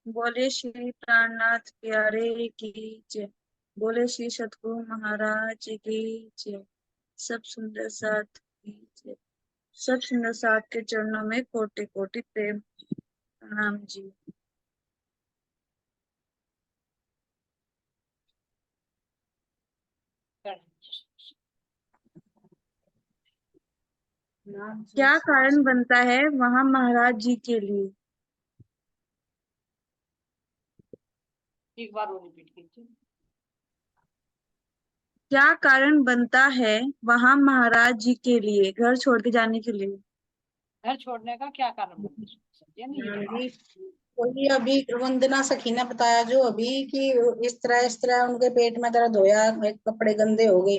बोले श्री प्राणनाथ प्यारे की जय। बोले श्री सतगुरु महाराज की जय। सब सुंदर साथ की जय। सब सुंदर साथ के चरणों में कोटि कोटि प्रेम प्रणाम जी। क्या कारण बनता है वहां महाराज जी के लिए? एक बार वो रिपीट कीजिए। क्या कारण बनता है वहां महाराज जी के लिए घर छोड़ के जाने के लिए? घर छोड़ने का क्या कारण बनता है? समझे नहीं ये जी, वही अभी वंदना सखी ने बताया जो अभी कि इस तरह उनके पेट में दर्द होया, कपड़े गंदे हो गए,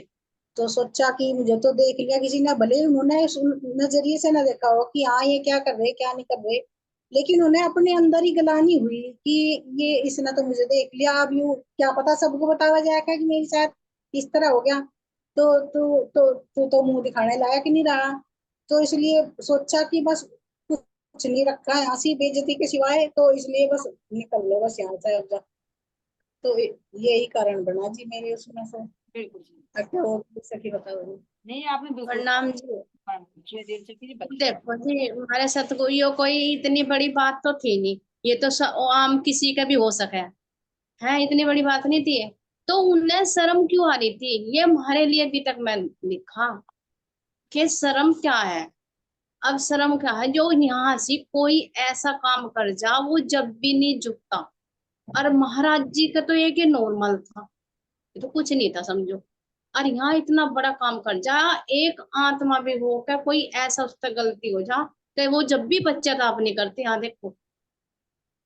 तो सोचा कि मुझे तो देख लिया किसी ने, भले उन्होंने उस नजरिए से ना देखा हो कि हाँ ये क्या कर रहे क्या नहीं कर रहे, लेकिन उन्हें अपने अंदर ही गलानी हुई कि ये इसने तो मुझे देख लिया, अब यूं क्या पता सबको बताया जाएगा कि मेरे साथ इस तरह हो गया, तो मुंह दिखाने लायक ही नहीं रहा। तो इसलिए सोचा कि बस कुछ नहीं रखा है हंसी बेइज्जती के सिवाय, तो इसलिए बस निकल लो बस यहाँ से अब जा। तो यही कारण बना जी मेरे उसमें से। बिल्कुल जी। अच्छा और सखी बताओ। नहीं आपने बिल्कुल प्रणाम जी। मुझे देर से कीजिए बच्चे। देखो जी, हमारे सतगुरु कोई इतनी बड़ी बात तो थी नहीं। ये तो आम किसी का भी हो सके है, इतनी बड़ी बात नहीं थी। तो उन्हें शर्म क्यों आ रही थी, ये हमारे लिए अभी तक मैं लिखा कि शर्म क्या है। अब शर्म क्या है, जो यहाँ से कोई ऐसा काम कर जा वो जब भी नहीं झुकता। और महाराज जी का तो एक नॉर्मल था, ये तो कुछ नहीं था समझो। और यहाँ इतना बड़ा काम कर जा, एक आत्मा भी हो क्या कोई ऐसा उससे गलती हो जा कि वो जब भी पश्चाताप नहीं करते। यहाँ देखो,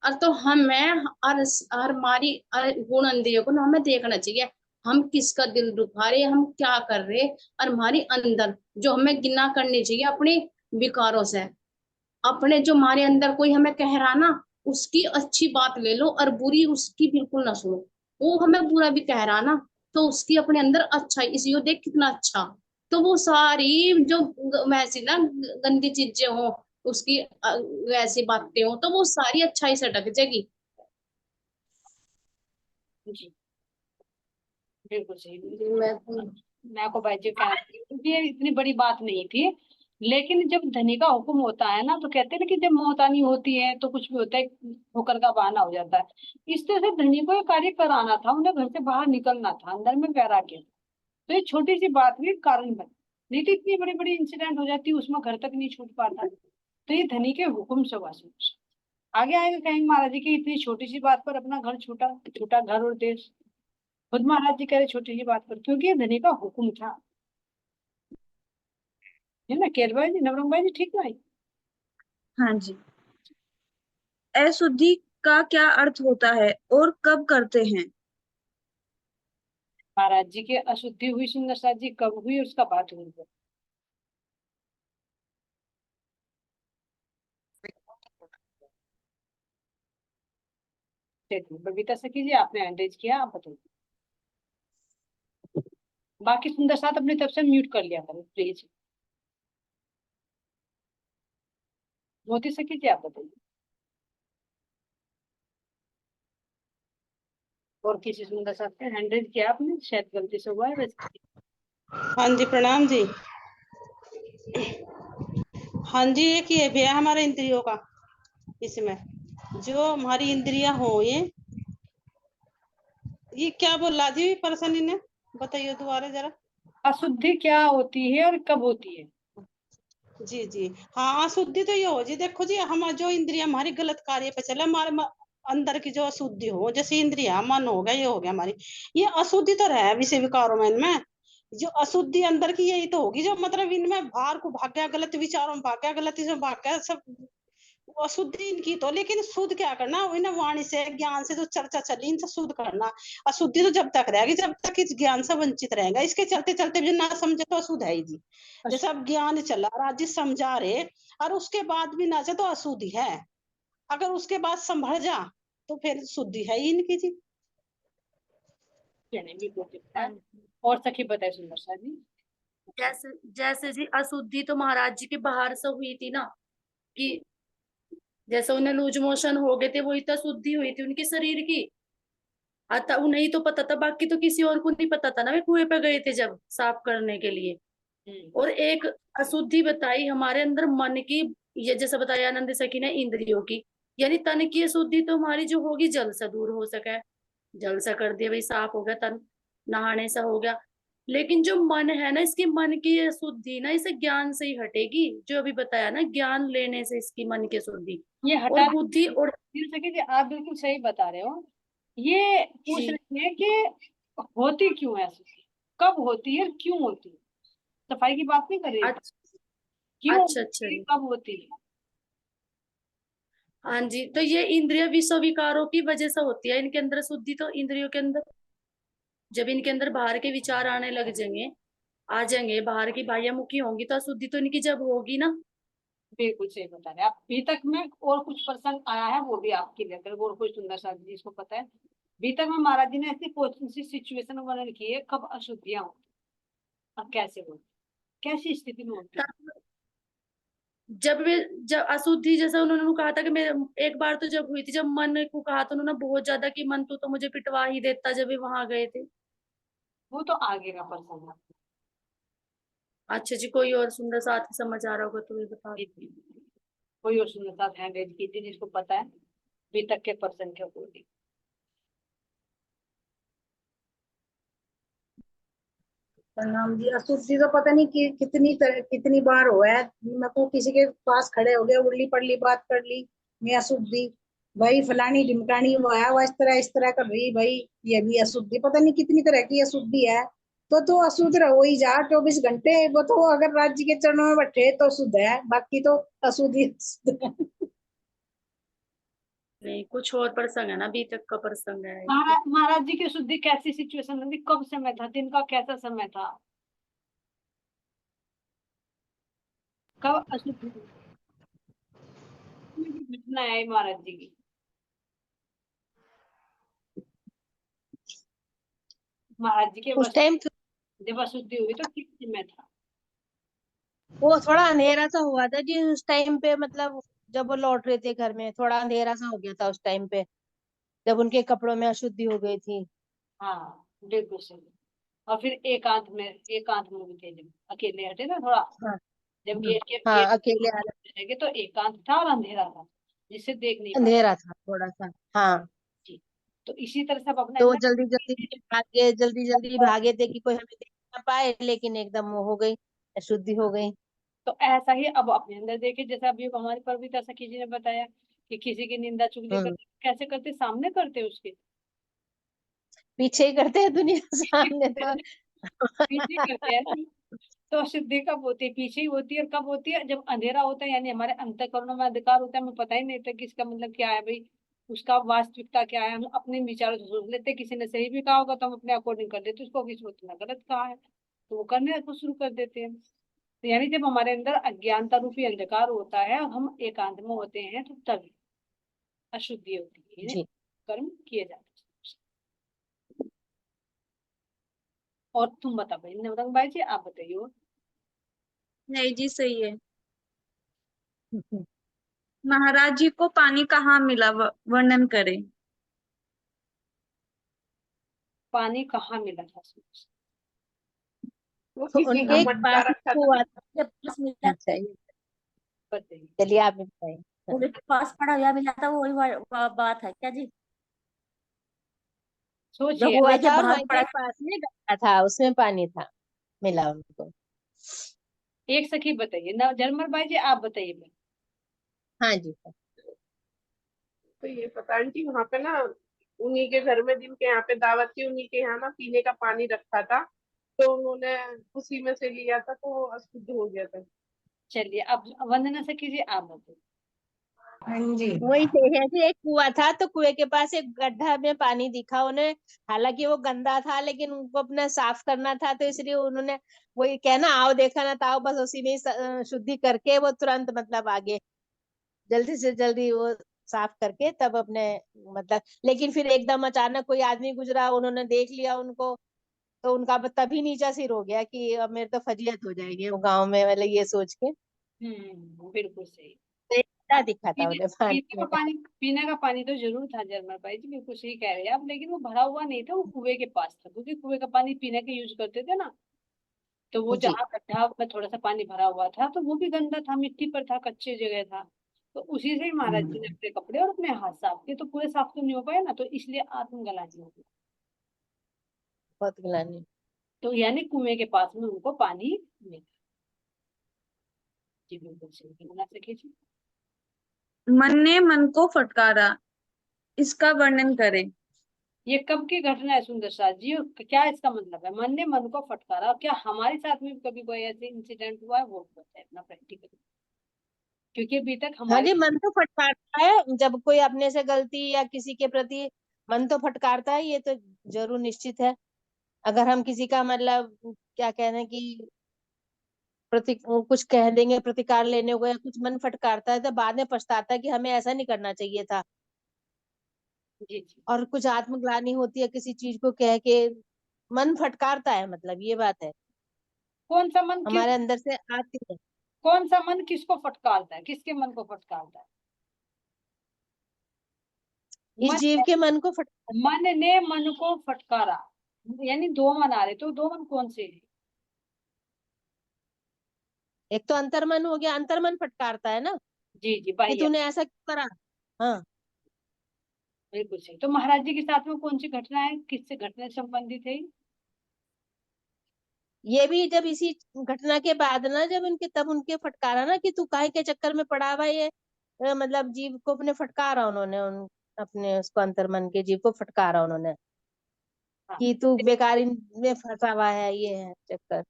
और तो हमें और हमारी गुण इंद्रियों को ना हमें देखना चाहिए, हम किसका दिल दुखा रहे, हम क्या कर रहे। और हमारी अंदर जो हमें गिना करनी चाहिए अपने विकारों से। अपने जो हमारे अंदर कोई हमें कह रहा ना, उसकी अच्छी बात ले लो और बुरी उसकी बिल्कुल ना सुनो। वो हमें बुरा भी कह रहा ना, तो उसकी अपने अंदर अच्छा इसी को देख कितना अच्छा। तो वो सारी जो वैसी ना गंदी चीजें हो, उसकी वैसी बातें हो, तो वो सारी अच्छाई से ढक जाएगी। जी बिल्कुल सही। मैं मैं आपको भाई जी कह क्योंकि ये इतनी बड़ी बात नहीं थी। लेकिन जब धनी का हुक्म होता है ना, तो कहते हैं ना कि जब मौत आनी होती है तो कुछ भी होता है, ठोकर का बहाना हो जाता है। इस तरह से धनी को ये कार्य कराना था, उन्हें घर से बाहर निकलना था, अंदर में वैराग्य। तो ये छोटी सी बात भी कारण बनी, नहीं तो इतनी बड़ी बड़ी इंसिडेंट हो जाती, उसमें घर तक नहीं छूट पाता। तो ये धनी के हुक्म से हुआ सब कुछ। आगे आएगा कहेंगे महाराज जी की इतनी छोटी सी बात पर अपना घर छूटा, छूटा घर और देश। खुद महाराज जी कह रहे छोटी सी बात पर, क्योंकि ये धनी का हुक्म था। है ना केर भाई जी, नवरंग भाई जी, ठीक भाई। हाँ जी। अशुद्धि का क्या अर्थ होता है और कब करते हैं? महाराज जी की अशुद्धि हुई सुंदर साथ जी कब हुई, उसका बात हुई है। चलिए बबीता से कीजिए, आपने हैंडरेज किया, आप बताइए। बाकी सुंदर साथ अपनी तरफ से म्यूट कर लिया करें प्लीज। मोती से कीजिए, आप बताइए। और किसी सुंदर साथ का हैंडरेज किया आपने, शायद गलती से हुआ है वैसे। हाँ जी प्रणाम जी। हाँ जी, ये किए भी है हमारे इंद्रियों का, इसमें जो हमारी इंद्रियां हो ये क्या बोला जी परसनी ने, बताइए दोबारा जरा। अशुद्धि क्या होती है और कब होती है? जी जी हाँ, अशुद्धि तो ये हो जी, देखो जी हम जो इंद्रिया हमारी गलत कार्य पे चले, हमारे अंदर की जो अशुद्धि हो, जैसे इंद्रिया मन हो गया ये हो गया हमारी, ये अशुद्धि तो रहे विषय विकारों में इनमें। जो अशुद्धि अंदर की यही तो होगी, जो मतलब इनमें बाहर को भाग गया, गलत विचारों में भाग गया, गलत इसमें भाग गया, सब अशुद्धि इनकी तो। लेकिन शुद्ध क्या करना, इन्हें वाणी से ज्ञान से जो चर्चा चली इनसे शुद्ध करना। अशुद्धि तो जब तक रहेगी जब तक इस ज्ञान से वंचित रहेगा, इसके चलते चलते भी ना समझे तो अशुद्ध है ही जी। जैसे अब ज्ञान चला रहा जी, समझा रहे और उसके बाद भी ना चाहे तो अशुद्धि है, अगर उसके बाद संभल जा तो फिर शुद्धि है ही इनकी जी। चलिए भी बोल सकता है। और सखी बताए सुंदर साथ जी। जैसे जैसे जी अशुद्धि तो महाराज जी के बाहर से हुई थी ना, कि जैसे उन्हें लूज मोशन हो गए थे, वही तो शुद्धि हुई थी उनके शरीर की। आता उन्हें ही तो पता था, बाकी तो किसी और को नहीं पता था ना। वे कुएं पे गए थे जब साफ करने के लिए। और एक अशुद्धि बताई हमारे अंदर मन की, ये जैसे बताया आनंद सखी ने, इंद्रियों की। यानी तन की अशुद्धि तो हमारी जो होगी जल से दूर हो सके, जल से कर दिया भाई, साफ हो गया तन, नहाने से हो गया। लेकिन जो मन है ना, इसकी मन की अशुद्धि ना इसे ज्ञान से ही हटेगी, जो अभी बताया ना, ज्ञान लेने से इसकी मन की शुद्धि। ये और हटा बुद्धि और सके जी, आप बिल्कुल सही बता रहे हो। ये पूछ जी, रही है कि होती क्यों है ऐसी, कब होती है, क्यों होती है। सफाई की बात नहीं कर रही, अच्छा क्यों अच्छा अच्छा होती है, जी। कब होती है। हाँ जी, तो ये इंद्रिय विषय विकारों की वजह से होती है। इनके अंदर शुद्धि तो इंद्रियों के अंदर, जब इनके अंदर बाहर के विचार आने लग जाएंगे, आ जाएंगे, बाहर की बाह्यमुखी होंगी, तो अशुद्धि तो इनकी जब होगी ना। बिल्कुल सही बता रहे हैं आप। अभी तक में और कुछ प्रसंग आया है, वो भी आपके लेकर, और कोई सुंदर सा जिसको पता है। अभी तक में महाराज जी ने ऐसी कौन सी सिचुएशन वर्णन की है, कब अशुद्धियां होती और कैसे होती, कैसी स्थिति में होती। तब जब वे, जब अशुद्धि, जैसा उन्होंने कहा था कि मेरे, एक बार तो जब हुई थी, जब मन को कहा था उन्होंने बहुत ज्यादा कि मन तो मुझे पिटवा ही देता, जब वे वहां गए थे। वो तो आगे का प्रसंग है। अच्छा जी, कोई और सुंदर साथ समझ आ रहा होगा तो ये बता दो। कोई और सुंदर सा हैंड रेज कीजिए जिसको पता है अभी तक के प्रसंग के अकॉर्डिंग। प्रणाम जी। अशुद्धि तो पता नहीं कि कितनी बार हुआ है। मैं को किसी के पास खड़े हो गए, उड़ली पड़ली बात कर ली, मैं अशुद्धि, भाई फलानी ढिमकानी वो आया, वो इस तरह कर रही भाई, ये भी अशुद्धि। पता नहीं कितनी तरह की अशुद्धि है। तो अशुद्ध रहो ही जा 24 घंटे। वो तो अगर राज्य के चरणों में बैठे तो शुद्ध है, बाकी तो अशुद्धि अशुद्ध है। नहीं, कुछ और प्रसंग है ना, अभी तक का प्रसंग है। महाराज जी की शुद्धि कैसी सिचुएशन में थी, कब समय था, दिन का कैसा समय था, कब अशुद्ध हुई? घटना है महाराज जी की। महाराज जी के उस टाइम जब अशुद्धि हुई तो किस समय था। वो थोड़ा अंधेरा सा हुआ था जी उस टाइम पे, मतलब जब वो लौट रहे थे घर में, थोड़ा अंधेरा सा हो गया था उस टाइम पे, जब उनके कपड़ों में अशुद्धि हो गई थी। हाँ बिल्कुल सही। और फिर एकांत में भी थे, जब अकेले हटे ना थोड़ा, हाँ जब हाँ, गेट हाँ अकेले लगे तो एकांत था और अंधेरा था, जिससे देख नहीं पाते। अंधेरा था थोड़ा सा। हाँ, जी। तो इसी तरह से आप अपने तो वो अंदर, जल्दी जल्दी भागे थे कि कोई हमें देख ना पाए, लेकिन एकदम वो हो गई, अशुद्धि हो गई। तो ऐसा ही अब अपने अंदर देखे, जैसे अभी हमारी पवित्र सखी जी ने बताया कि किसी की निंदा चुगली हम्म, करते, कैसे करते, सामने करते उसके पीछे ही करते हैं दुनिया सामने तो। पीछे करते हैं। तो शुद्धि कब होती है, पीछे ही होती है। और कब होती है, जब अंधेरा होता है, यानी हमारे अंतःकरणों में अंधकार होता है, हमें पता ही नहीं था कि इसका मतलब क्या है भाई, उसका वास्तविकता क्या है। हम अपने विचारों से सोच लेते हैं, किसी ने सही भी कहा होगा तो हम अपने अकॉर्डिंग कर लेते हैं उसको, किसी ने गलत कहा है तो वो करने को शुरू कर देते हैं। तो यानी जब हमारे अंदर अज्ञानता रूपी अंधकार होता है और हम एकांत में होते हैं, तो तभी अशुद्धि होती है, यानी जी, कर्म किए जाते हैं। और तुम बता भाई नवरंग भाई जी, आप बताइए और। नहीं जी, सही है। महाराज जी को पानी कहाँ मिला, वर्णन करें। पानी कहाँ मिला था। वो किसी का उनके मटका पास रखा था। कुआ के पास था। मिला, अच्छा ये बताइए। चलिए आप भी बताइए। उनके पास पड़ा हुआ मिला था, वही बात है क्या जी। जो सोचिए। कुआ कुएं के था और बाहर वहीं पड़ा। पे पास में गड्ढा था, उसमें पानी था, मिला उनको। एक सखी बताइए ना, जरमल भाई जी आप बताइए भाई। हाँ जी। तो ये पता आंटी, वहां पे ना उन्हीं के घर में जिनके यहाँ पे दावत थी, उन्हीं के यहाँ ना पीने का पानी रखा था, तो उन्होंने उसी में से लिया था, तो वो अशुद्ध हो गया था। चलिए अब वंदना सखी जी आप बताइए। हाँ जी। वही तो है कि एक कुआं था, तो कुएं के पास एक गड्ढा में पानी दिखा उन्हें। हालांकि वो गंदा था, लेकिन उनको अपना साफ करना था, तो इसलिए उन्होंने वही कहना, आओ देखा ना ताओ, बस उसी में ही शुद्धि करके वो तुरंत मतलब आगे जल्दी से जल्दी वो साफ करके तब अपने मतलब। लेकिन फिर एकदम अचानक कोई आदमी गुजरा, उन्होंने देख लिया उनको, तो उनका तभी नीचा सिर हो गया कि अब मेरे तो फजीयत हो जाएगी वो गांव में, मतलब ये सोच के। बिल्कुल सही। गंदा दिखा था उन्हें पानी में। पीने का पानी तो जरूर था जरमल भाई जी, बिल्कुल सही कह रहे हैं आप, लेकिन वो भरा हुआ नहीं था, वो कुएं के पास था, क्योंकि कुएं का पानी पीने के यूज करते थे ना, तो वो जी जहाँ गड्ढा में थोड़ा सा पानी भरा हुआ था तो वो भी गंदा था, मिट्टी पर था, कच्चे जगह था, तो उसी से ही महाराज जी ने अपने कपड़े और अपने हाथ साफ किए, तो पूरे साफ तो नहीं हो पाए ना, तो इसलिए आत्मग्लानि हो गई। बहुत गिलानी। तो यानी कुएं के पास में उनको पानी मिला। जी बिल्कुल सही बना सके जी। मन ने मन को फटकारा, इसका वर्णन करें। ये कब की घटना है सुंदर साथ जी, और क्या इसका मतलब है? मन ने मन को फटकारा, क्या हमारे साथ में कभी कोई ऐसे इंसिडेंट हुआ है? वो बताए अपना प्रैक्टिकल, क्योंकि अभी तक हाँ हमारे जी, मन तो फटकारता है जब कोई अपने से गलती या किसी के प्रति मन तो फटकारता है, ये तो जरूर निश्चित है। अगर हम किसी का मतलब क्या कहना कि कुछ कह देंगे प्रतिकार लेने को, या कुछ मन फटकारता है तो बाद में पछताता है कि हमें ऐसा नहीं करना चाहिए था। जी जी और कुछ आत्मग्लानि होती है किसी चीज को कह के, मन फटकारता है, मतलब ये बात है, कौन सा मन किस हमारे अंदर से आती है। कौन सा मन किसको फटकारता है, किसके मन को फटकारता है? इस मन जीव के मन को मन ने मन को फटकारा, यानी दो मन आ रहे, तो दो मन कौन से हैं? एक तो अंतर्मन हो गया, अंतर्मन फटकारता है ना जी जी कि भाई, तूने ऐसा क्यों करा। हाँ, बिल्कुल सही। तो महाराज जी के साथ में कौन सी घटना है, किससे घटना से संबंधित है? ये भी जब इसी घटना के बाद ना, जब उनके तब उनके फटकारा ना कि तू काहे के चक्कर में पड़ा हुआ है, ये मतलब जीव को अपने फटकारा उन्होंने, अपने उसको अंतर्मन के जीव को फटकारा उन्होंने हाँ, कि तू बेकारी में फंसा हुआ है, ये है चक्कर।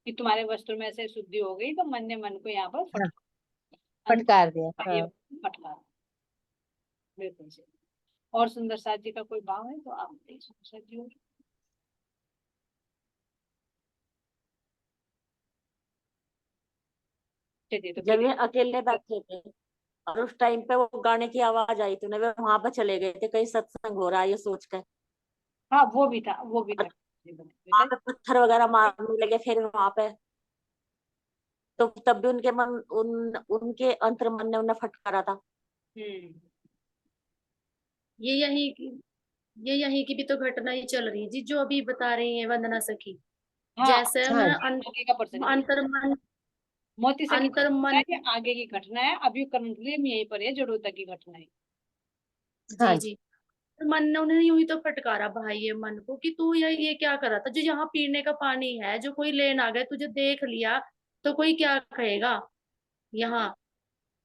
कि तुम्हारे वस्त्र में ऐसे शुद्धि हो गई, तो मन ने मन को यहाँ पर हाँ, फटकारा, फटकार दिया। ये हाँ, फटकारा, बिल्कुल सही। और सुंदर साथ जी का कोई भाव है तो आप बताइए सुंदर साथ जी। और चलिए तो जब फिर ये अकेले बैठे थे और उस टाइम पे वो गाने की आवाज आई थी, वे वहां पर चले गए थे, कहीं सत्संग हो रहा है ये सोच कर। हाँ वो भी था, वो भी था। और वहां पे पत्थर वगैरह मारने लगे फिर वहां पे, तो तब भी उनके मन उनके अंतर्मन ने उन्हें फटकारा था। हम्म। ये यही ये यहीं की भी तो घटना ही चल रही है जी, जो अभी बता रही है वंदना सखी। हाँ, जैसे हाँ, उन्हें आगे का पर्सन है, अंतर्मन मोती सखी का घटना अंतर्मन है, ये आगे की घटना है, अभी करंटली हम यहीं पर है, जड़ों तक की घटना है। हाँ जी जी। जी। मन ने उन्हें यूं ही तो फटकारा भाई ये मन को कि तू ये क्या कर रहा था, जो यहाँ पीने का पानी है, जो कोई लेन आ गया तुझे देख लिया तो कोई क्या कहेगा यहाँ।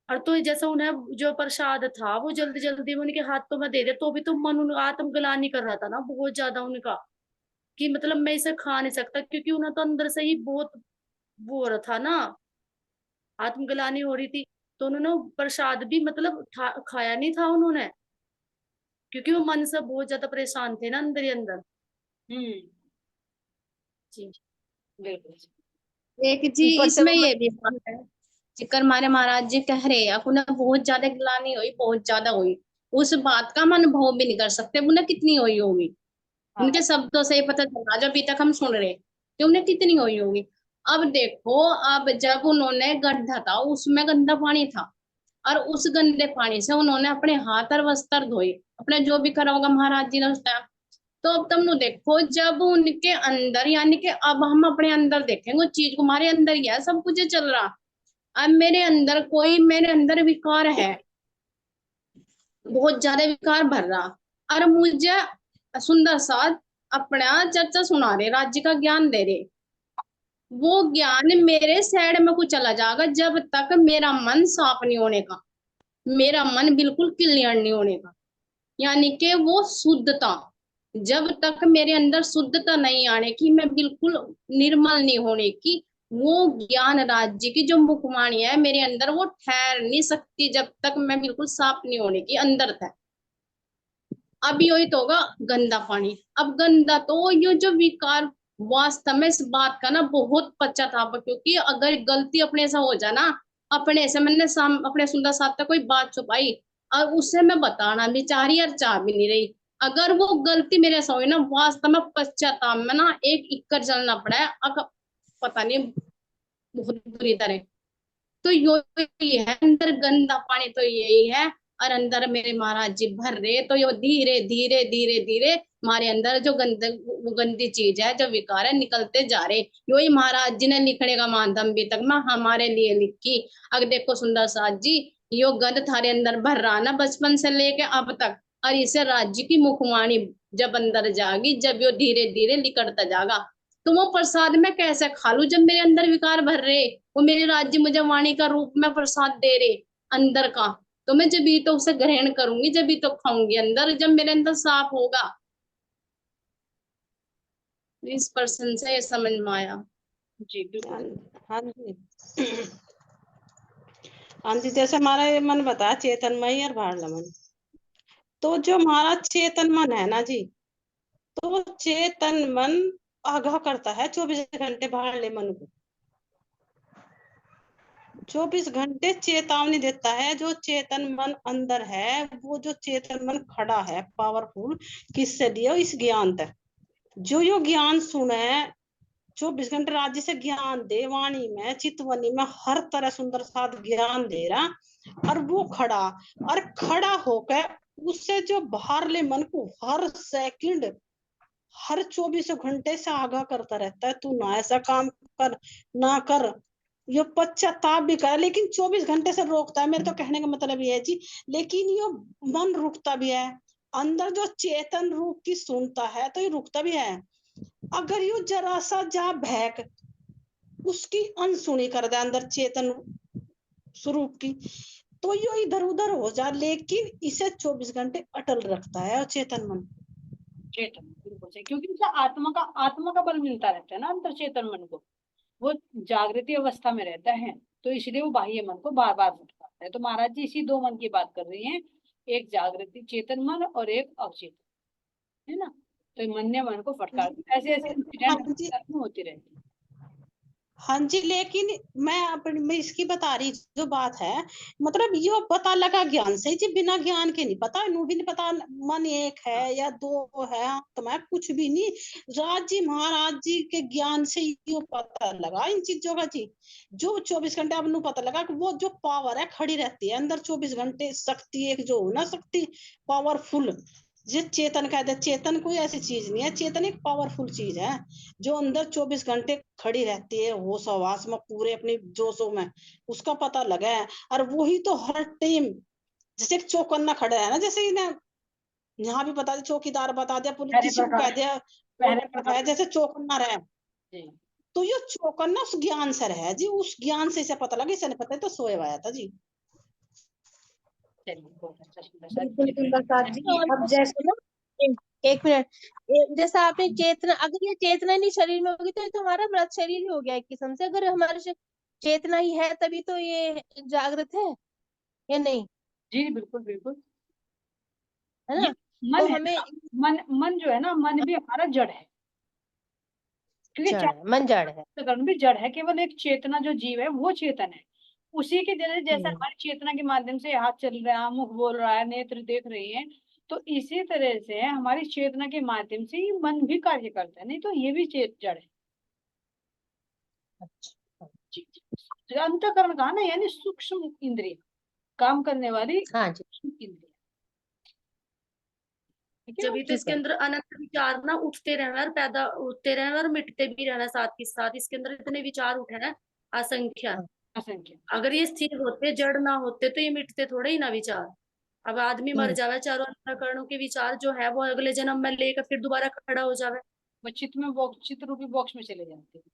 और तो जैसा उन्हें जो प्रसाद था वो जल्दी जल्दी में उनके हाथों में दे दे, तो भी तो मन उनका आत्मग्लानि कर रहा था ना बहुत ज्यादा उनका, कि मतलब मैं इसे खा नहीं सकता, क्योंकि उन्हें तो अंदर से ही बहुत वो हो रहा था ना, आत्मग्लानि हो रही थी। तो उन्होंने वो प्रसाद भी मतलब खाया नहीं था उन्होंने, क्योंकि वो मन से बहुत ज्यादा परेशान थे ना अंदर ही अंदर। हम्म, जी। बिल्कुल। एक जी ऊपर से इसमें वो ये भी बात है, जिक्र हमारे महाराज जी कह रहे हैं उन्हें बहुत ज्यादा गिलानी हुई, बहुत ज्यादा हुई, उस बात का हम अनुभव भी नहीं कर सकते उन्हें कितनी हुई होगी। हाँ उनके शब्दों से ही पता चला जो अभी तक हम सुन रहे कि उन्हें कितनी हुई होगी। अब देखो, अब जब उन्होंने गड्ढा था उसमें गंदा पानी था, और उस गंदे पानी से उन्होंने अपने हाथ और वस्त्र धोए, अपने जो भी करा होगा महाराज जी ने उस टाइम। तो अब तुम लोग देखो, जब उनके अंदर, यानी कि अब हम अपने अंदर देखेंगे उस चीज को, हमारे अंदर ही है सब कुछ ये चल रहा। अब मेरे अंदर विकार है, बहुत ज्यादा विकार भर रहा, और मुझे सुंदर साथ अपना चर्चा सुना रहे, राज्य का ज्ञान दे रहे, वो ज्ञान मेरे सैड में कुछ चला जाएगा जब तक मेरा मन साफ नहीं होने का, मेरा मन बिल्कुल क्लियर नहीं होने का, यानी कि वो शुद्धता, जब तक मेरे अंदर शुद्धता नहीं आने की, मैं बिल्कुल निर्मल नहीं होने की, वो ज्ञान राज्य की जो मुखवाणी है मेरे अंदर वो ठहर नहीं सकती जब तक मैं बिल्कुल साफ नहीं होने की अंदर तक। अब यही तो होगा गंदा पानी। अब गंदा तो ये जो विकार, वास्तव में इस बात का ना बहुत पश्चाताप है, क्योंकि अगर गलती अपने से हो जाए ना, अपने से मैंने अपने सुंदर साथ तक कोई बात छुपाई और उससे मैं बताना भी चाह रही और चाह भी नहीं रही, अगर वो गलती मेरे से हुई ना, वास्तव में पश्चाताप में ना एक इक्कर जलना पड़ा है, पता नहीं बहुत बुरी तरह। तो यो ही है अंदर गंदा पानी, तो यही है। और अंदर मेरे महाराज जी भर रहे, तो यो धीरे धीरे धीरे धीरे हमारे अंदर जो गंदी चीज है, जो विकार है, निकलते जा रहे। यो ही महाराज जी ने लिखने का माध्यम भी तक मैं हमारे लिए लिखी। अब देखो सुंदर साथ जी, यो गंद थारे अंदर भर रहा ना बचपन से लेके अब तक, और इसे राज्य की मुखवाणी जब अंदर जागी, जब यो धीरे धीरे निकलता जाएगा, तो वो प्रसाद मैं कैसे खा लूं जब मेरे अंदर विकार भर रहे। वो मेरे राज्य मुझे वाणी का रूप में प्रसाद दे रहे अंदर का, तो मैं जब भी तो उसे ग्रहण करूंगी, जब भी तो खाऊंगी अंदर, जब मेरे अंदर साफ होगा। इस पर्सन से ये समझ में आया। जी बिल्कुल। हाँ जी। हाँ जी, जैसे हमारा ये मन बताया चेतनमय और बाहरला मन, तो जो हमारा चेतन मन है ना जी, तो चेतन मन आगाह करता है 24 घंटे बाहरले मन को। 24 घंटे चेतावनी देता है। जो चेतन मन अंदर है, वो जो चेतन मन खड़ा है पावरफुल, किससे दिया? इस ज्ञान तक। जो यो ज्ञान सुने, 24 घंटे राज्य से ज्ञान दे, वाणी में चितवनी में हर तरह सुंदर साथ ज्ञान दे रहा, और वो खड़ा होकर उससे जो बाहरले मन को हर सेकंड, हर 24 घंटे से आगाह करता रहता है, तू ना ऐसा काम कर, ना कर। ये पश्चाताप भी करे, लेकिन 24 घंटे से रोकता है। मेरे तो कहने का मतलब ये है जी, लेकिन ये मन रुकता भी है। अंदर जो चेतन रूप की सुनता है, तो ये रुकता भी है। अगर यू जरा सा जा बहक उसकी अनसुनी कर दे अंदर चेतन स्वरूप की, तो यो इधर उधर हो जा, लेकिन इसे 24 घंटे अटल रखता है और चेतन मन। चेतन बिल्कुल सही, क्योंकि उसे आत्मा का बल मिलता रहता है ना अंतर चेतन मन को, वो जागृति अवस्था में रहता है, तो इसलिए वो बाह्य मन को बार बार भटकाता है। तो महाराज जी इसी दो मन की बात कर रही हैं, एक जागृति चेतन मन और एक अवचेतन, है ना। तो मन ने मन को फटकार, ऐसे ऐसे इंसिडेंट होती रहती है। हाँ जी, लेकिन मैं इसकी बता रही जो बात है, मतलब यो पता लगा ज्ञान से जी, बिना ज्ञान के नहीं पता, नू भी नहीं पता मन एक है या दो है, आत्मा है, कुछ भी नहीं। राज जी महाराज जी के ज्ञान से यो पता लगा इन चीजों का जी। जो 24 घंटे अब नू पता लगा कि वो जो पावर है खड़ी रहती है अंदर 24 घंटे, शक्ति एक जो हो ना, शक्ति पावरफुल, ये चेतन कहते हैं। चेतन कोई ऐसी चीज नहीं है, चेतन एक पावरफुल चीज है जो अंदर 24 घंटे खड़ी रहती है, होश हवास में, पूरे अपनी जोशों में, उसका पता लगा है। और वही तो हर टाइम, जैसे एक चौकन्ना खड़ा है ना, जैसे इन्हें यहाँ भी बता दिया, चौकीदार बता दिया, पुलिस किसी को कह दिया, जैसे चौकन्ना रहे, तो ये चौकन्ना उस ज्ञान से रहे जी, उस ज्ञान से इसे पता लगा, इसे नहीं पता तो सोए हुआ था जी। बिल्कुल सुंदर जी। अब जैसे ना, एक मिनट, जैसा आपने चेतना, अगर ये चेतना नहीं शरीर में होगी तो ये तो हमारा मृत शरीर ही हो गया एक किस्म से। अगर हमारे चेतना ही है तभी तो ये जागृत है, या नहीं? जी बिल्कुल बिल्कुल, है ये ना? मन तो है हमें ना, मन जो है ना, मन भी हमारा जड़ है, क्योंकि जड़ है, मन जड़ है। कर्ण भी जड़ है, केवल एक चेतना जो जीव है वो चेतन है। उसी के जैसे जैसे हम्म। हमारी चेतना के माध्यम से हाथ चल रहा है, मुख बोल रहा है, नेत्र देख रही है, तो इसी तरह से हमारी चेतना के माध्यम से ही मन भी कार्य करता है, नहीं तो ये भी जड़ है। जी जी, अंतःकरण कहा ना, यानी सूक्ष्म इंद्रिय, काम करने वाली हाँ जी। सूक्ष्म इंद्रिय। जब भी तो इसके अंदर अनंत विचार ना उठते रहना और पैदा उठते रहना और मिटते भी रहना साथ के साथ, इसके अंदर इतने विचार उठे हैं असंख्य। असंख्य, अगर ये स्थिर होते, जड़ ना होते, तो ये मिटते थोड़े ही ना विचार। अब आदमी मर जावे, चारों अंतःकरणों के विचार जो है वो अगले जन्म में लेकर फिर दोबारा खड़ा हो जावे। वो चित्त रूपी बॉक्स में चले जाते हैं।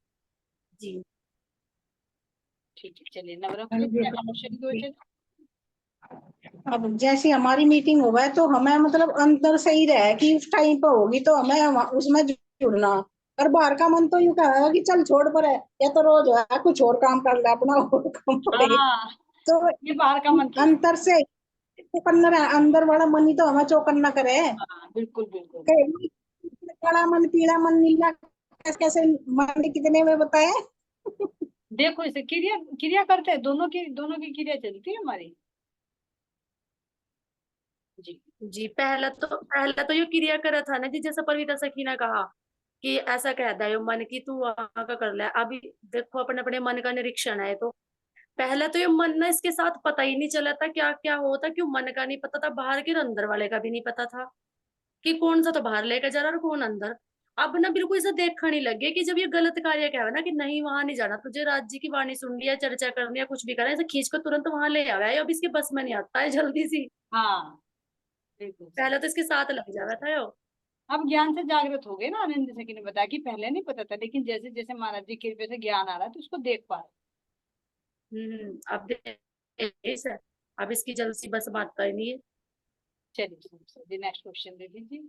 जी ठीक है, चलिए नवरत्न। अब जैसी हमारी मीटिंग हो गए तो हमें मतलब अंदर से ही रहे कि उस टाइम पे होगी तो हमें उसमें जुड़ना। और बाहर का मन तो यूं कहेगा कि चल छोड़ पर है, या तो रोज है कुछ और काम कर ले, अपना और काम पड़े। तो ये बाहर का मन अंतर से चौकन्ना रहे, अंदर वाला मन ही तो हमें चौकन्ना करे। बिल्कुल बिल्कुल, काला मन, पीला मन, नीला, कैसे कैसे मन कितने में बताए। देखो इसे क्रिया क्रिया करते हैं, दोनों की क्रिया चलती है हमारी। जी जी, पहला तो ये क्रिया करा था ना जी, जैसा परविता सखी ने कहा कि ऐसा कहता है मन की तू वहां का कर ले। अभी देखो अपने अपने मन का निरीक्षण है, तो पहले तो ये मन ना इसके साथ पता ही नहीं चला था क्या क्या होता, क्यों मन का नहीं पता था, बाहर के अंदर वाले का भी नहीं पता था कि कौन सा तो बाहर लेकर जा रहा और कौन अंदर। अब ना बिल्कुल ऐसा देखा नहीं लगे कि जब ये गलत कार्य क्या है ना, कि नहीं वहां नहीं जाना तुझे, राज्य की वाणी सुननी है, चर्चा करनी है, कुछ भी करना है, ऐसे खींच कर तुरंत वहां ले आया है। अब इसके बस में नहीं आता है जल्दी सी। हाँ बिल्कुल सही। पहले तो इसके साथ लग जाता था यो। अब ज्ञान से जागृत हो गए ना, आनंद जैसे कि ने बताया कि पहले नहीं पता था, लेकिन जैसे जैसे महाराज जी की कृपा से ज्ञान आ रहा है तो उसको देख पा रहे। अब इस है, अब इसकी जल्द सी बस मानता ही नहीं है। चलिए नेक्स्ट क्वेश्चन दे दीजिए।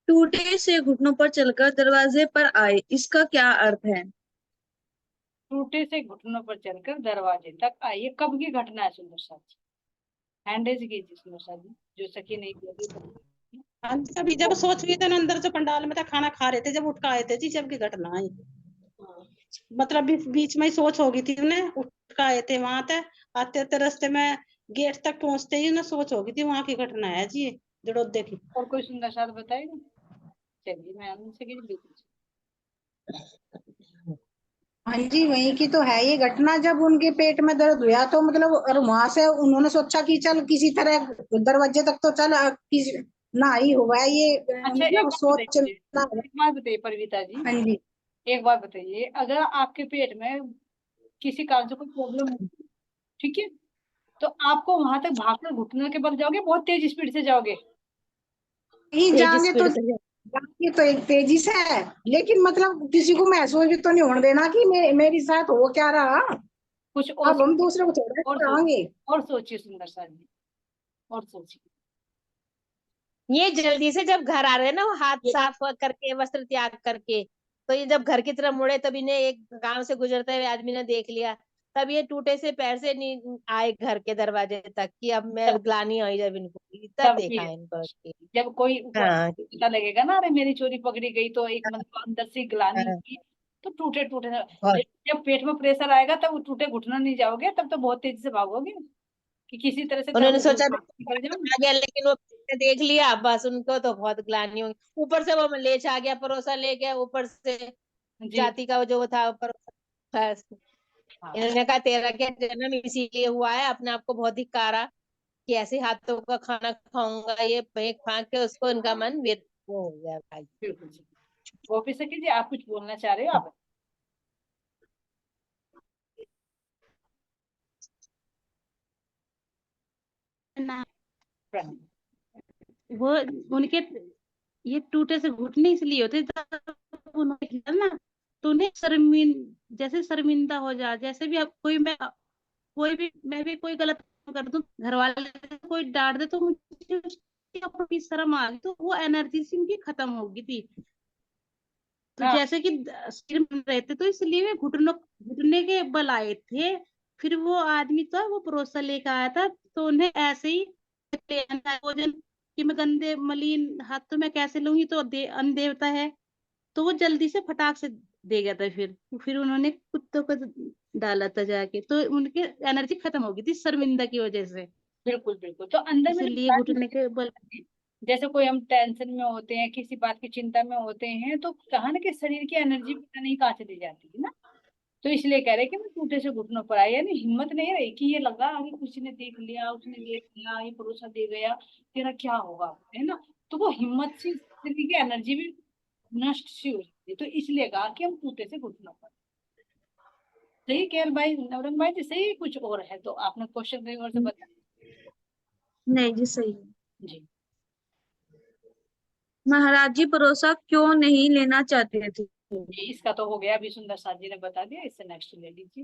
टूटे से घुटनों पर चलकर दरवाजे पर आए, इसका क्या अर्थ है? टूटे से घुटनों पर चलकर दरवाजे तक आइए, कब की घटना है सुंदर सा जी? हैंड रेज कीजिए सुंदर सा जी, जो सखी नहीं बोली तो। अभी जब सोच रही थे अंदर जो पंडाल में था खाना खा रहे थे, जब उठ के आए थे जी, जब की घटना आई। मतलब बीच में ही सोच होगी थी उन्हें, उठ के आए थे वहां तक, आते आते रास्ते में गेट तक पहुंचते ही उन्हें सोच होगी थी, वहां की घटना है जी ये, जड़ोदे की। और कोई सुंदर सा बताएगा? चलिए मैं आनंद से कीजिए। हाँ जी, वही की तो है ये घटना। जब उनके पेट में दर्द हुआ तो मतलब, और वहां से उन्होंने सोचा कि चल किसी तरह दरवाजे तक तो चल, किसी ना ही हुआ है ये, अच्छा एक मतलब बात सोच बताइए, चलना। एक बात बताइए परिवीता जी, हाँ जी। एक बात बताइए, अगर आपके पेट में किसी कारण से कोई प्रॉब्लम हो, ठीक है, तो आपको वहां तक भागकर घुटने के बल जाओगे, बहुत तेज स्पीड से जाओगे? ही तेज जाएंगे तो स्पीड से जाएंगे तो एक तेजी से है, लेकिन मतलब किसी को महसूस भी तो नहीं होने देना कि मेरी साथ हो क्या रहा। कुछ और अब हम दूसरे को थोड़ा और कराएंगे। और सोचिए सुंदर सा जी, और सोचिए। ये जल्दी से जब घर आ रहे हैं ना, वो हाथ साफ करके वस्त्र त्याग करके, तो ये जब घर की तरफ मुड़े तब इन्हें एक गांव से गुजरते हुए आदमी ने देख लिया। तब ये टूटे से पैर से नहीं आए घर के दरवाजे तक कि अब मैं तब ग्लानि आई जब इनको, तब तब देखा ये है इनको कि जब कोई ऊपर हाँ पता लगेगा ना, अरे मेरी चोरी पकड़ी गई, तो एक मतलब अंदर से ग्लानि हाँ, होगी, तो टूटे टूटे बहुत। जब पेट में प्रेशर आएगा तब वो टूटे घुटना नहीं जाओगे, तब तो बहुत तेजी से भागोगे कि किसी तरह से उन्होंने दर्द सोचा निकल जाओगे। आ गया, लेकिन वो देख लिया, बस उनको तो बहुत ग्लानि हुई। ऊपर से वो लेच आ गया, परोसा ले गया ऊपर से, जी जाति का वो जो वो था ऊपर। बस हाँ इन्होंने कहा तेरा क्या जन्म इसीलिए हुआ है, अपने आप को बहुत धिक्कारा कि ऐसे हाथों का खाना खाऊंगा, ये फेंक फाक के उसको इनका मन वो हो गया भाई। बिल्कुल जी। गोपी सखी जी आप कुछ बोलना चाह रहे हो आप? ना प्रणय। वो उनके ये टूटे से घुटने इसलिए होते जब उन्होंने किया ना, तो उन्हें जैसे शर्मिंदा हो जा, जैसे भी अब कोई भी मैं भी कोई गलत काम कर दूं, घर वाले कोई डांट दे तो मुझे उसकी अपनी शर्म आ गई, तो वो एनर्जी सी उनकी खत्म हो गई थी। तो हाँ जैसे कि सिर में रहते तो इसलिए वे घुटने के बल आए थे। फिर वो आदमी था, वो परोसा लेकर आया था, तो उन्हें ऐसे ही भोजन कि मैं गंदे मलिन हाथों में कैसे लूंगी, तो अन्न देवता है, तो वो जल्दी से फटाक से दे गया था। फिर उन्होंने कुत्तों को डाला था जाके, तो उनकी एनर्जी खत्म हो गई थी शर्मिंदा की वजह से, बिल्कुल बिल्कुल, तो अंदर में इसलिए घुटने के बल। जैसे कोई हम टेंशन में होते हैं, किसी बात की चिंता में होते हैं, तो कहा ना कि शरीर की एनर्जी पता नहीं कहाँ चली जाती है ना, तो इसलिए कह रहे कि मैं टूटे से घुटनों पर आई, यानी हिम्मत नहीं रही कि ये लगा कि किसी ने देख लिया, उसने देख लिया, ये परोसा दे गया, तेरा क्या होगा, है ना, तो वो हिम्मत से शरीर की एनर्जी भी नष्ट सी हो जाती है, तो इसलिए कहा कि हम टूटे से घुटनों पर। सही केवल भाई, नवरंग भाई जी सही, कुछ और है तो आपने क्वेश्चन कहीं और से बता। नहीं जी, सही है। जी महाराज जी परोसा क्यों नहीं लेना चाहते थे? जी, इसका तो हो गया, अभी सुंदर साथ जी ने बता दिया, इससे नेक्स्ट ले लीजिए।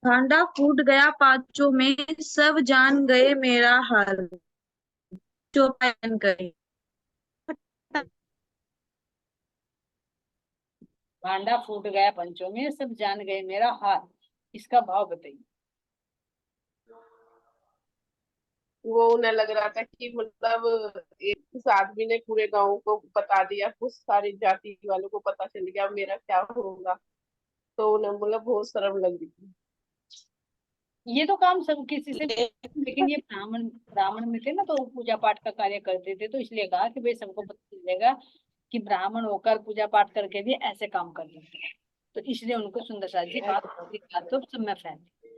भांडा फूट गया पांचों में, सब जान गए मेरा हाल, जो पहन गए। भांडा फूट गया पंचों में, सब जान गए मेरा हाल, इसका भाव बताइए। वो उन्हें लग रहा था कि मतलब एक उस आदमी ने पूरे गांव को बता दिया, उस सारी जाति वालों को पता चल गया मेरा क्या होगा, तो उन्हें मतलब बहुत शर्म लग रही थी। ये तो काम सब किसी से, लेकिन ये ब्राह्मण ब्राह्मण में थे ना, तो पूजा पाठ का कार्य करते थे, तो इसलिए कहा कि भाई सबको पता चलेगा कि ब्राह्मण होकर पूजा पाठ करके भी ऐसे काम कर रहे हैं। तो इसलिए उनको सुंदरसा जी बात तो सब में फैली।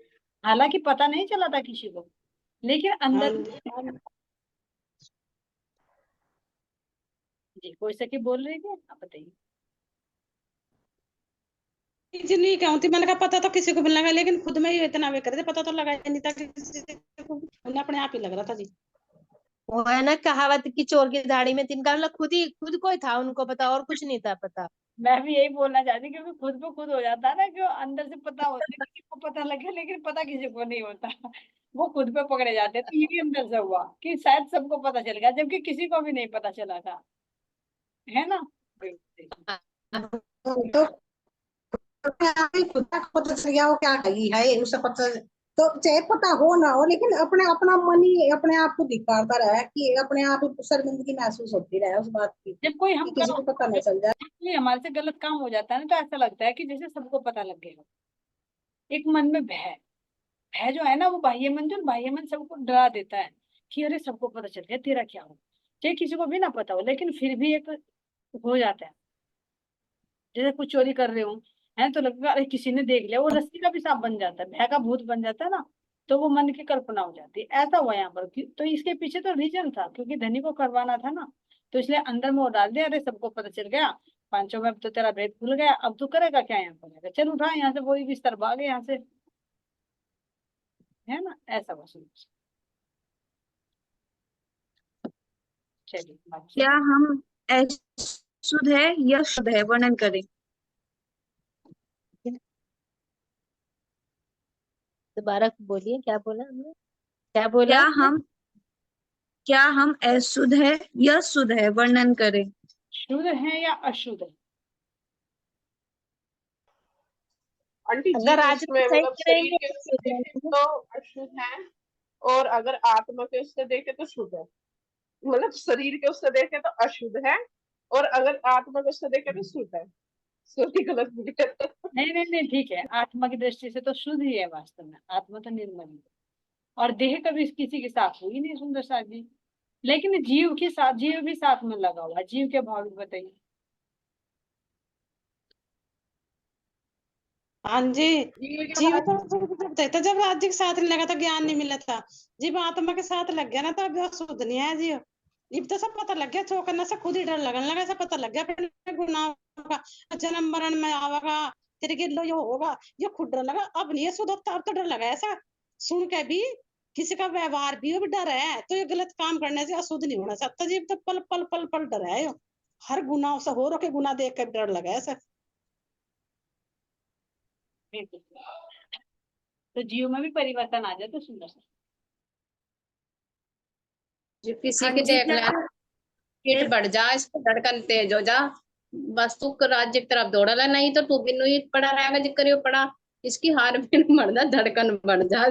हालांकि पता नहीं चला था किसी को, लेकिन अंदर जी कोई सखी बोल रही थी, आप बताइए। जी नहीं कहूँ थी, मैंने कहा पता तो किसी को भी लगा, लेकिन खुद में ही इतना वे कर दे, पता तो लगा ही नहीं था किसी को, उन्हें अपने आप ही लग रहा था जी। वो है ना कहावत की चोर की दाढ़ी में तिनका, मतलब खुद को ही था उनको पता, और कुछ नहीं था पता। मैं भी यही बोलना चाहती, क्योंकि खुद को खुद हो जाता है ना, कि अंदर से पता होता है, किसी को पता लगे लेकिन पता किसी को नहीं होता। वो खुद पे पकड़े जाते हैं। तो ये भी अंदर से हुआ कि शायद सबको पता चल गया, जबकि किसी को भी नहीं पता चला था, है ना। तो अपने आप ही खुद का पता चल गया वो क्या कही है, उसे पता। तो चाहे पता हो ना हो, लेकिन अपने अपना मन ही अपने आप को धिक्कारता रहा कि अपने आप ही शर्मिंदगी महसूस होती रहे उस बात की, जब कोई कि किसी को पता न चल जाए। कोई हमारे से गलत काम हो जाता है ना, तो ऐसा लगता है कि जैसे सबको पता लग गया। एक मन में भय, भय जो है ना, वो बाह्य मन, जो बाह्य मन सबको डरा देता है कि अरे सबको पता चल गया तेरा क्या हो, चाहे किसी को भी ना पता हो, लेकिन फिर भी एक हो जाता है। जैसे कुछ चोरी कर रहे हो, है तो लगेगा अरे किसी ने देख लिया, वो रस्सी का भी सांप बन जाता है, भय का भूत बन जाता है ना। तो वो मन की कल्पना हो जाती है। ऐसा हुआ यहाँ पर तो इसके पीछे तो रीजन था, क्योंकि धनी को करवाना था ना, तो इसलिए अंदर में वो डाल दिया, अरे सबको पता चल गया, पांचों में अब तो तेरा भेद खुल गया, अब तू करेगा क्या यहाँ पर, चल उठा यहाँ से, वही बिस्तर भाग यहाँ से, है ना। ऐसा हुआ सुन। चलिए बाकी क्या हम अशुद्ध है या शुद्ध है, वर्णन करें। दोबारा बोलिए, क्या बोला हमने, क्या बोला क्या आपने? हम क्या हम अशुद्ध है या शुद्ध है, वर्णन करें। शुद्ध है या अशुद्ध है। आंटी अगर जीव आज उसमें सही मतलब शरीर करेंगे के तो उससे शुद्ध देखे रहेंगे। तो अशुद्ध है, और अगर आत्मा के उससे देखे तो शुद्ध है। मतलब शरीर के उससे देखे तो अशुद्ध है, और अगर आत्मा के उससे देखे तो शुद्ध है। सॉरी गलत बोल गया। नहीं नहीं नहीं, ठीक है, आत्मा की दृष्टि से तो शुद्ध ही है, वास्तव में आत्मा तो निर्मल ही है। और देह कभी किसी के साथ हुई नहीं सुंदर शादी, लेकिन जीव के साथ, जीव भी साथ में लगा हुआ, जीव के भाव भी बताइए। हाँ जी। जीव के जीव बाद तो जब राज्य के साथ नहीं लगा था, ज्ञान नहीं मिला था, जीव आत्मा के साथ लग गया ना, तो अब शुद्ध नहीं है जीव। अब तो सब पता लग गया, चौकन्ना से खुद ही डर लगने लगा, सब पता लग गया अपने गुनाहों का, जन्म मरण में आवेगा, तेरे गिर लो ये होगा, ये खुद डर लगा। अब नहीं है शुद्ध, अब तो डर लगा ऐसा सुन के भी, किसी का व्यवहार भी अब डर है, तो ये गलत काम करने से अशुद्ध नहीं होना सकता जीव, तो पल पल पल पल डर है, हर गुनाह से हो के गुनाह देख कर डर लगा ऐसा। बिल्कुल। तो जीव में भी परिवर्तन आ जाए तो सुंदर सा। जो किसी हाँ के जी, देख ले पेट बढ़ जा, इसको धड़कन तेज हो जा, बस तू राज्य की तरफ दौड़ा ला, नहीं तो तू भी नहीं पड़ा रहेगा जिक्र पड़ा, इसकी हार भी मरना, धड़कन बढ़ जा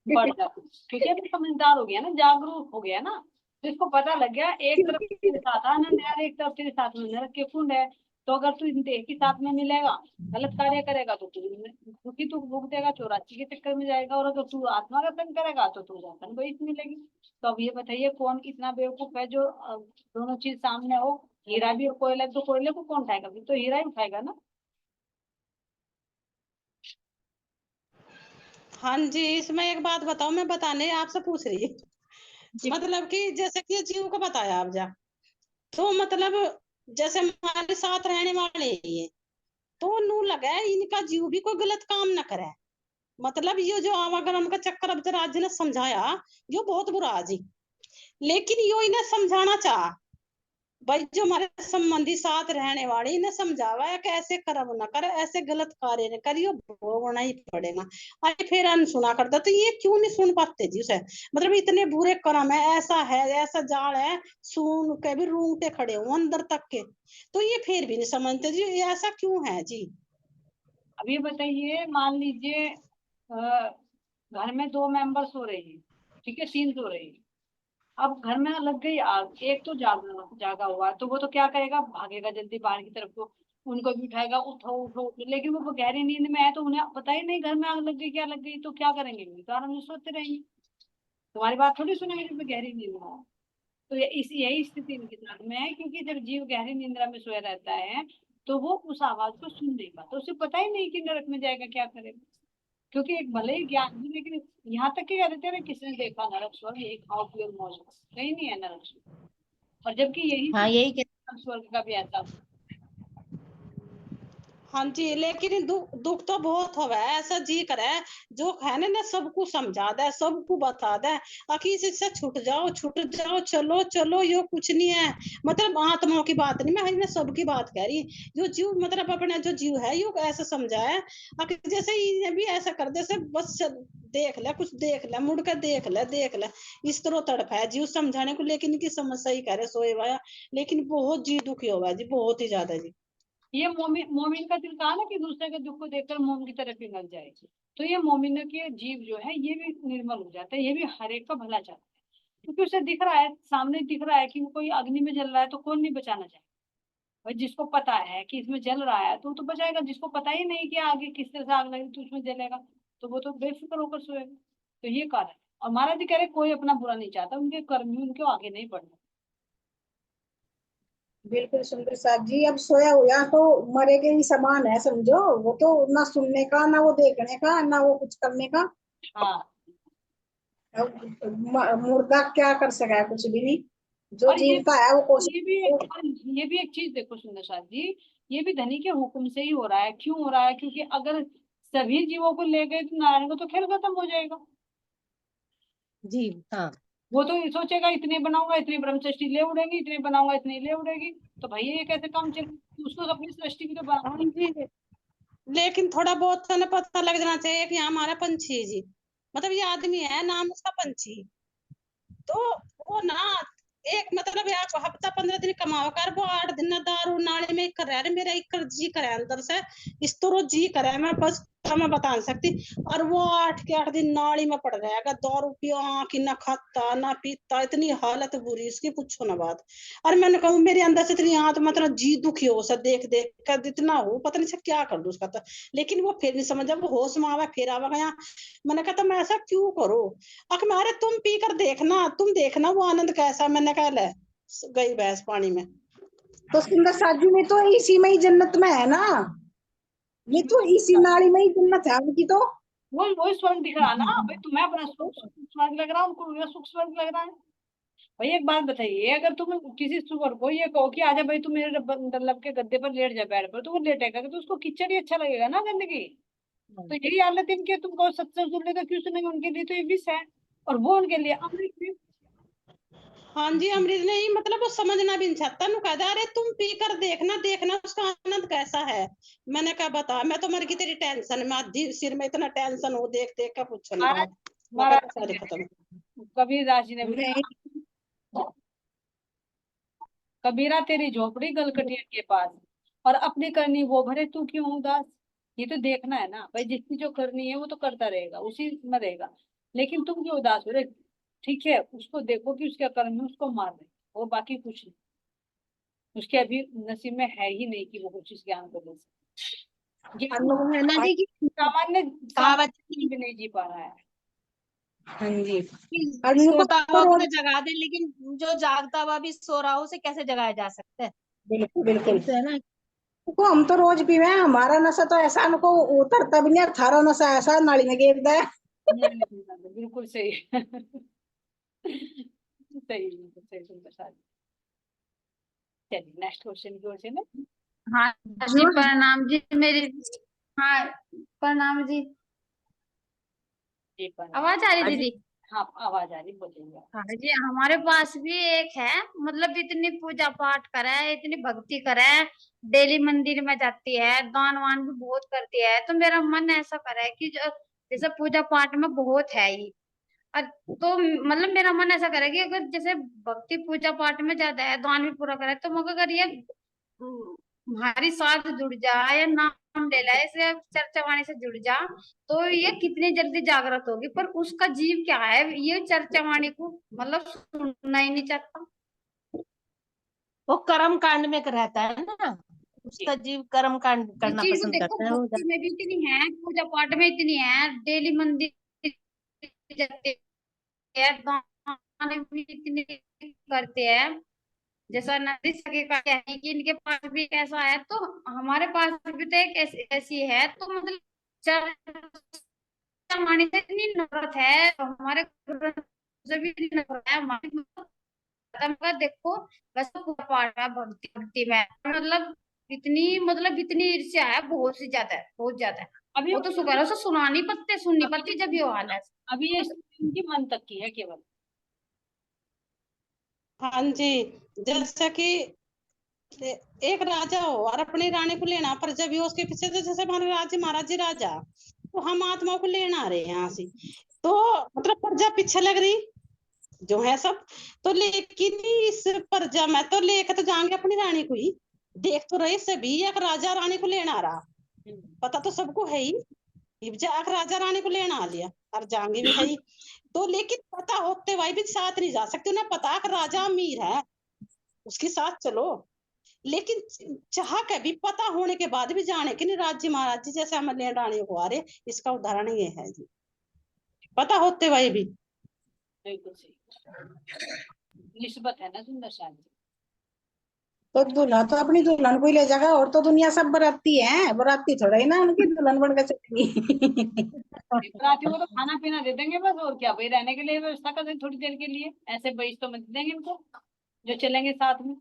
बढ़ जाती, ठीक है, तो समझदार हो गया ना, जागरूक हो गया ना, तो इसको पता लग गया एक तरफ तेरे साथ आनंद है और एक तरफ तेरे साथ में नरक के कुंड है। तो अगर तू इन एक ही साथ में मिलेगा, गलत कार्य करेगा तो तू दुखी, तू भुगतेगा, चौरासी के चक्कर में जाएगा, और अगर तू आत्मा का संग करेगा तो तू जातन को इसमें मिलेगी। तो अब ये बताइए कौन इतना बेवकूफ है जो दोनों चीज सामने हो, हीरा भी और कोयला, तो कोयले को कौन उठाएगा, फिर तो हीरा ही उठाएगा ना। हाँ जी, इसमें एक बात बताओ, मैं बताने आपसे पूछ रही है, मतलब कि जैसे कि जीव को बताया आप जा, तो मतलब जैसे हमारे साथ रहने वाले हैं ये, तो नू लगा है इनका जीव भी कोई गलत काम ना करे, मतलब ये जो आवागमन का चक्कर अब आज ने समझाया, यो बहुत बुरा है जी, लेकिन यो इन्हें समझाना चाह भाई, जो हमारे संबंधी साथ रहने वाले इन्हें समझावा है कि ऐसे कर्म ना करे, ऐसे गलत कार्य न करियो, भोगना ही पड़ेगा। अरे फिर अनसुना करता, तो ये क्यों नहीं सुन पाते जी उसे, मतलब इतने बुरे कर्म है, ऐसा है, ऐसा जाल है, सुन के भी रूंगटे खड़े हो अंदर तक के, तो ये फिर भी नहीं समझते जी, ये ऐसा क्यों है जी। अब ये बताइए, मान लीजिए घर में दो मेंबर सो रहे हैं, ठीक है, तीन सो रहे हैं, अब घर में लग गई आग, एक तो जागा हुआ है, तो वो तो क्या करेगा, भागेगा जल्दी बाहर की तरफ को, उनको भी उठाएगा, उठो उठो उठो, लेकिन वो गहरी नींद में है, तो उन्हें पता ही नहीं घर में आग लग गई, क्या लग गई, तो क्या करेंगे, तो आराम से सोते रहेंगे, तुम्हारी बात थोड़ी सुनेंगे जब गहरी नींद में हो। तो यही स्थिति इनके साथ में है, क्योंकि जब जीव गहरी निंद्रा में सोया रहता है, तो वो उस आवाज को सुन लेगा, तो उसे पता ही नहीं कि नरक में जाएगा क्या करेगा, क्योंकि एक भले ही ज्ञान है, लेकिन यहाँ तक कि कह देते हैं किसने देखा नरक स्वर्ग, यही खाओ पियो मौज, कहीं नहीं है नरक स्वर्ग। और जबकि यही हाँ यही कहते नरक स्वर्ग का भी ऐसा हाँ जी, लेकिन दुख तो बहुत होवे, ऐसा जी करे जो है ना सबको समझा दे, सबको बता दे, आखिर इससे छूट जाओ, चलो चलो, यो कुछ नहीं है। मतलब आत्माओं की बात नहीं, मैं सबकी बात कह रही। जो जीव मतलब अपना जो जीव है यो ऐसा समझा है, आखिर जैसे ये भी ऐसा कर दे, बस देख ले, कुछ देख ले, मुड़ कर देख ले, इस तरह तड़प है जीव समझाने को, लेकिन इनकी समस्या ही कह रहे सोए वाया, लेकिन बहुत जी दुखी होगा जी, बहुत ही ज्यादा जी। ये मोमिन का दिल कहा ना कि दूसरे के दुख को देखकर मोम की तरफ पिघल जाए, तो ये मोमिन के जीव जो है ये भी निर्मल हो जाता है, ये भी हर एक का भला चाहता है, क्योंकि उसे दिख रहा है, सामने दिख रहा है कि वो कोई अग्नि में जल रहा है तो कौन नहीं बचाना चाहे। और जिसको पता है कि इसमें जल रहा है तो बचाएगा, जिसको पता ही नहीं कि आगे किस तरह से आग लगी तो उसमें जलेगा, तो वो तो बेफिक्र होकर सोएगा। तो ये कारण है। और महाराज जी कह रहे कोई अपना बुरा नहीं चाहता, उनके कर्म ही उनको आगे नहीं बढ़ना। बिल्कुल सुंदर साहब जी, अब सोया हुआ तो मरे के ही समान है समझो, वो तो ना सुनने का, ना वो देखने का, ना वो कुछ करने का। हाँ, मुर्दा क्या कर सका है, कुछ भी नहीं। जो और जीवता है वो ये भी कोशिश। और ये भी एक चीज देखो सुंदर साथ जी, ये भी धनी के हुक्म से ही हो रहा है। क्यों हो रहा है? क्योंकि अगर सभी जीवों को ले गए तो नारायण को तो खेल खत्म हो जाएगा। जी हाँ। वो तो ये सोचेगा इतने बनाऊंगा इतनी ब्रह्मसृष्टि ले उड़ेगी, इतने बनाऊंगा इतनी ले उड़ेगी, तो भाई ये कैसे काम चले? उसको तो अपनी सृष्टि भी तो हाँ बनानी जी, लेकिन थोड़ा बहुत तो ना पता लग जाना चाहिए कि यहाँ हमारा पंछी है जी, मतलब ये आदमी है नाम उसका पंछी, तो वो ना एक मतलब एक हफ्ता 15 दिन कमाओ कर, वो 8 दिन ना दारू नाले में कर रहा है, मेरा एक जी करे अंदर से, इस तरह जी करे, मैं बस मैं बता नहीं सकती। और वो 8 के 8 दिन नाली में पड़ रहेगा, दारू पियो की, ना खाता ना पीता, इतनी हालत बुरी इसकी, पूछो ना बात। और मैंने कहा मेरे अंदर से इतनी आत्मा मतलब जी दुखी हो सा देख देख कर, इतना हो पता नहीं से क्या कर दूं उसका तो। लेकिन वो फिर नहीं समझा, वो होश में आवा फिर आवा गया। मैंने कहा मैं ऐसा क्यों करूं? अरे तुम पी कर देखना, तुम देखना वो आनंद कैसा। मैंने कहा ले गई भैंस पानी में। तो सुंदर साथ जी में तो इसी में ही जन्नत में है ना, ये तो इसी चाहिए। नाली में ही जन्नत है उनकी तो। वही स्वर्ग दिख रहा ना भाई, तुम्हें अपना सुख स्वर्ग लग रहा है, उनको ये सुख स्वर्ग लग रहा है। भाई एक बात बताइए, अगर तुम किसी सुअर को ये कहो कि आजा भाई तू मेरे मतलब के गद्दे पर लेट जा, बेड पर, तो वो लेटेगा, तो उसको कीचड़ ही अच्छा लगेगा ना, गंदगी। तो यही हालत इनकी, तुमको सत्संग सुन लेगा क्यों सुनेंगे? उनके लिए तो ये विष है, और वो उनके लिए अमृत है। हाँ जी, अमृत नहीं मतलब वो समझना भी नहीं चाहता, नु कहता अरे तुम पी कर देखना, देखना उसका आनंद कैसा है। मैंने कहा बता, मैं तो मर गई तेरी टेंशन में, आधी सिर में इतना टेंशन हो देख देख कर, पूछो ना महाराज बात। मैं कहा महाराज सारे जी खत्म। ने कबीरदास जी ने भी नहीं, कहा, कबीरा तेरी झोपड़ी गलकटिया के पास, और अपनी करनी वो भरे तू क्यों उदास। ये तो देखना है ना भाई, जिसकी जो करनी है वो तो करता रहेगा, उसी में रहेगा, लेकिन तुम क्यों उदास हो रहे? ठीक है, उसको देखो कि उसका कर्म है, उसको मार रहे, और बाकी कुछ नहीं, उसके अभी नसीब में है ही नहीं कि वो कुछ इस ज्ञान को दे सके। ये वो है ना जी कि सामान्य कहावत सामान्य भी नहीं जी पा रहा है। हाँ जी। कि और इनको सोता तो हुआ को रोज, तो जगा दे, लेकिन जो जागता हुआ भी सो रहा हो उसे कैसे जगाया जा सकता है? बिल्कुल यही बिल्कुल। तो है ना। उनको हम तो रोज पीवे, हमारा नशा तो ऐसा उनको उतरता भी नहीं, थारा नशा ऐसा नाली में गिरता है। बिल्कुल सही सही, बिल्कुल सही सुंदर साथ। चलिए नेक्स्ट क्वेश्चन की ओर से ना। हाँ जी, जो प्रणाम जी मेरी। हाँ, प्रणाम जी। जी पर आवाज आ रही आज, दीदी? हाँ आवाज आ रही, बोलिए। हाँ जी, हमारे पास भी एक है, मतलब इतनी पूजा पाठ करे, इतनी भक्ति करे, डेली मंदिर में जाती है, दान वान भी बहुत करती है, तो मेरा मन ऐसा करे कि जैसे पूजा पाठ में बहुत है ही, तो मतलब मेरा मन ऐसा करे कि अगर जैसे भक्ति पूजा पाठ में ज्यादा है, दान भी पूरा करे, तो मगर अगर ये हमारी साथ जुड़ जाए या नाम ले लाए से चर्चा वाणी से जुड़ जा, तो ये कितनी जल्दी जागृत होगी। पर उसका जीव क्या है, ये चर्चा वाणी को मतलब सुनना ही नहीं चाहता। वो कर्म कांड में रहता है ना, उसका जीव कर्म कांड इस करना चीज को पसंद देखो, करता है वो। भक्ति में भी इतनी है, पूजा पाठ में इतनी है, डेली मंदिर जाते हैं, दान भी इतनी करते हैं, जैसा नदी सखी का कहना है कि इनके पास भी एक ऐसा है, तो हमारे पास भी तो एक ऐसी है। तो मतलब हमारी से इतनी नफरत है, तो हमारे ग्रंथ से भी इतनी नफरत है हमारी। मतलब देखो, वैसे पूजा पाठ है, भक्ति भक्ति में इतनी ईर्ष्या है, बहुत सी ज्यादा है, बहुत ज्यादा है। अभी वो तो शुक्र है, उसे सुना नहीं पत्ते, सुन नहीं पत्ती जब ये हाल है। अभी ये इनकी मन तक की है केवल। हाँ जी, जैसा कि एक राजा हो और अपनी रानी को लेना, पर जब भी उसके पीछे, तो जैसे हमारे राज्य महाराज जी राजा, तो हम आत्माओं को लेना आ रहे हैं यहाँ से, तो मतलब प्रजा पीछे लग रही जो है सब। तो लेकिन इस प्रजा में तो लेकर तो जाएंगे अपनी रानी को ही, देख तो रहे सभी एक राजा रानी को लेना आ रहा, पता तो सबको है ही, एक राजा रानी को लेना आ लिया और जाएंगे भी है ही। तो लेकिन पता होते हुए भी साथ नहीं जा सकते, उन्हें पता है कि राजा अमीर है, उसके साथ चलो। लेकिन चाह के भी पता होने के बाद भी जाने के नहीं राज्य महाराज जी जैसे हम ले रानी को आ रहे, इसका उदाहरण ये है जी, पता होते हुए भी। बिल्कुल सही निस्बत है ना सुंदर शाह जी। तो दूल्हा तो अपनी दुल्हन को ही ले जाएगा, और तो दुनिया सब बराती है, बराती थोड़ा ही ना उनकी दुल्हन बनकर चलेगी। बरातियों को तो खाना पीना दे देंगे बस, और क्या भाई, रहने के लिए व्यवस्था कर देंगे थोड़ी देर के लिए, ऐसे बहिश तो मत देंगे इनको जो चलेंगे साथ में,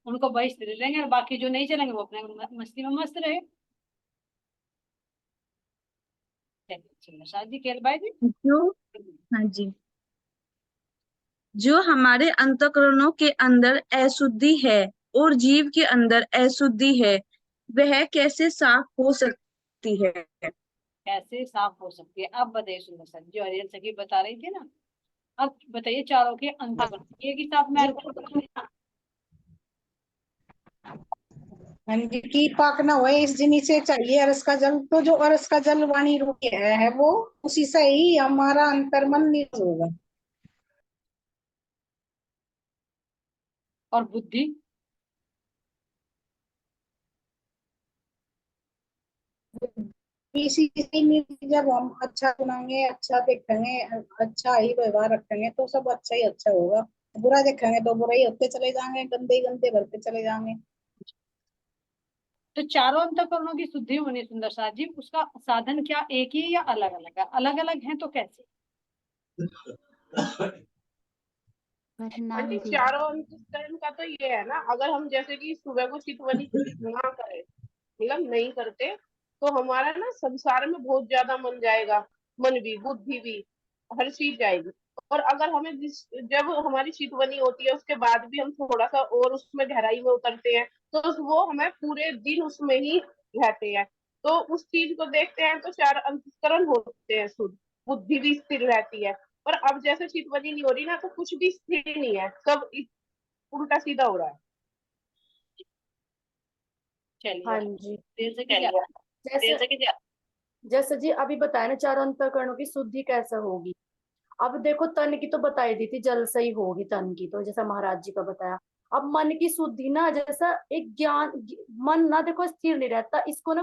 उनको बहिश दे देंगे, और बाकी जो नहीं चलेंगे वो अपने मस्ती में मस्त रहे। चलिए शाह जी, खेल भाई जी। जो हाँ जी, जो हमारे अंतःकरणों के अंदर अशुद्धि है और जीव के अंदर अशुद्धि है, वह कैसे साफ हो सकती है? कैसे साफ हो सकती है, अब बताइए सुंदर शाह जी, जो हरियल सखी बता रही थी ना, अब बताइए चारों के अंतःकरण एक ही साथ में हाँ जी, की पाक ना हुए इस जिनी से चाहिए अरस का जल, तो जो अरस का जल वाणी रूप है वो, उसी से ही हमारा अंतर्मन निरोध होगा। और बुद्धि इसी से नहीं, जब हम अच्छा सुनाएंगे, अच्छा देखेंगे, अच्छा ही व्यवहार रखेंगे, तो सब अच्छा ही अच्छा होगा। बुरा देखेंगे तो बुरा ही होते चले जाएंगे, गंदे गंदे भरते चले जाएंगे। तो चारों अंतःकरणों की शुद्धि होनी सुंदर शाह जी, उसका साधन क्या एक ही या अलग अलग है? अलग अलग है तो कैसे? आंटी चारों अंतस्करण का तो ये है ना, अगर हम जैसे कि सुबह को चितवनी ना करें, मतलब नहीं करते, तो हमारा ना संसार में बहुत ज्यादा मन जाएगा, मन भी बुद्धि भी हर चीज जाएगी। और अगर हमें जब हमारी चितवनी होती है उसके बाद भी हम थोड़ा सा और उसमें गहराई में उतरते हैं, तो वो हमें पूरे दिन उसमें ही रहते हैं। तो उस चीज को देखते हैं तो चार अंतस्करण होते हैं शुद्ध, बुद्धि भी स्थिर रहती है। पर अब जैसे चितवनी नहीं हो रही ना, तो कुछ भी स्थिर नहीं है, सब उल्टा सीधा हो रहा है। चलिए हाँ जी, देर से क्या जैसे जैसे जी अभी बताया ना चारों अंतःकरणों की शुद्धि कैसे होगी। अब देखो तन की तो बताई दी थी, जल से ही होगी तन की, तो जैसा महाराज जी का बताया। अब मन की शुद्धि ना, जैसा एक ज्ञान, मन ना देखो स्थिर नहीं रहता, इसको ना